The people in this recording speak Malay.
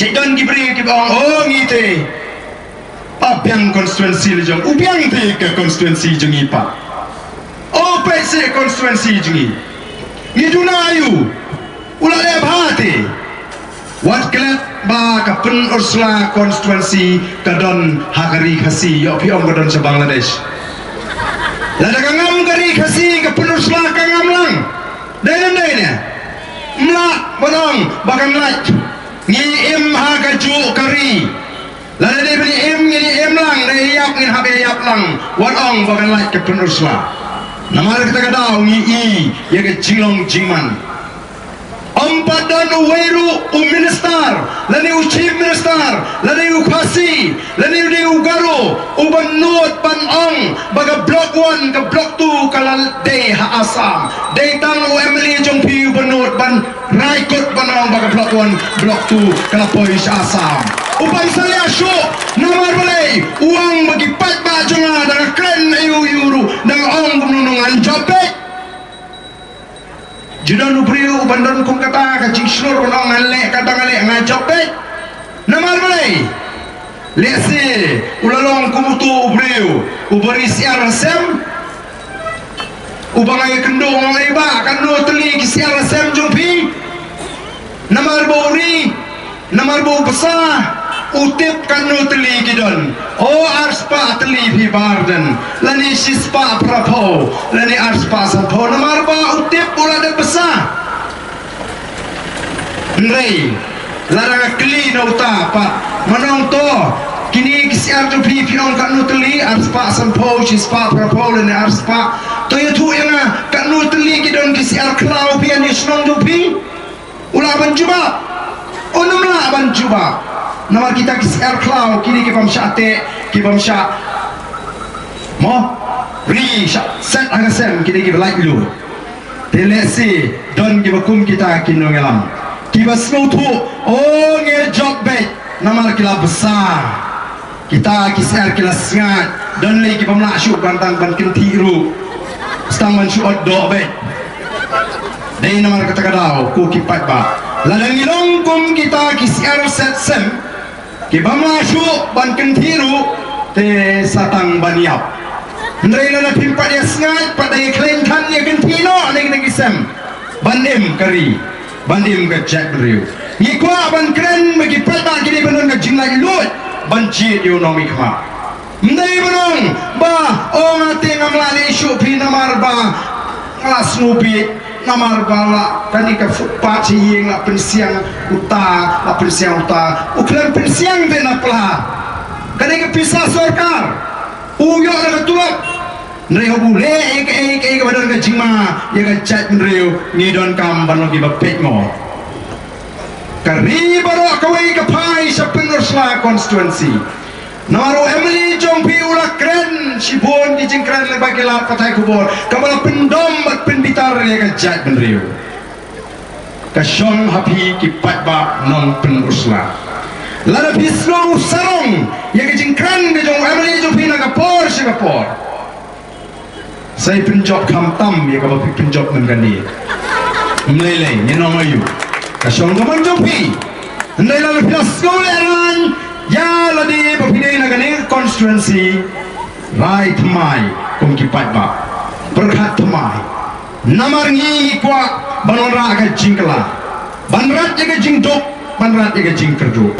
Syaitan diberi ke bawang ngite papiang konstituensi lejong upiang te ke konstituensi jengi pak OPC konstituensi jengi ngiduna ayu ulale bahate wat kelet ba ka pen ursula konstituensi kadon hakari khasi yo piong kadon sa Bangladesh lada kangam kari khasi ka pen ursula kangam lang dai ne mla bonong bakan laj ngi im ha ka ju kari lada dai beli im lang dai yap ngin habe yap lang wat ong bakan laj ka pen ursula namar kita kadau ngi i ya ke jilong jiman Ampadan uweru minister, lani chief minister, lani khasi, lani ugaro, ubanot panong, baga block 1 ke block 2 kalal day ha Assam. Day tang UMLE jong pi ubanot ban raikot panong baga block 1, block 2 kalapoi sa Assam. Upan saya syuk namar balai uang bagi pat ba jonga dengan kren ayu yuru dengan ong kumnunungan jopek. Judan ubriu bandon kum kata kacing slur nong ngale kata ngale ngajopek namar balai lesi ulalong kumutu ubriu ubari siar sem ubangai kendo ngai ba kando teli siar sem jumpi namar bauri namar bau besar utip kanu teli kidon o arspa teli fi barden lani sispa prapo lani arspa sapo namar ba utip ula de besar nrei larang kli na uta pa manong to kini kisiar tu fi ong kanu teli arspa sapo sispa prapo lani arspa to yetu yang kanu teli kidon kisiar klau fi ani snong tu fi ula ban juba onumla ban juba nama kita KCR Klau kini kita syate kita syak mo ri set agasem kini kita like lu telesi don kita kum kita kino ngelam kita smutu oh nge job bet nama kita besar kita KCR kita sengat don lagi kita melak syuk bantang ban kentiru setang ban syuk do bet dari nama kata kadau ku kipat ba ladang ilong kum kita KCR set sem kiba masuk ban kentiru te satang baniap ndai la pimpa dia sengat pada klaim kan ya kentino lagi sem bandim kari bandim ke chat riu ni kwa ban kren bagi pada kini benon ke jinglai lut banci yu nomi kha ndai benong ba ong ate ngamlani isu pi namar ba kelas nubi namar bala tani ka fupa ciyeng la pensiang uta uklan pensiang de na pla kani ka pisah sarkar uyo na tulak nreo bule ek badan ka jima ya ka chat nreo ngidon kam bano ki bapet mo kari baro kawai ka pai sa Penursla constituency Naro Emily jong pi ula kren sibon di jengkran le bagi la patai kubor kamala pendom bat penbitar ya ka jat benriu ka shong hapi ki patba non Penursla lara pislo sarong ya ka jengkran de jong Emily jong pi na ka por Singapore sai penjob kam tam ya ka ba penjob mengani mlele ni no mayu ka shong gaman jong pi ndai la pislo leran ya ladi berpindah negara konstituensi right mai kumkipat ba berkat mai namar ngi kwa banora ka jingkala banrat jaga jingdok banrat jaga jingkerdo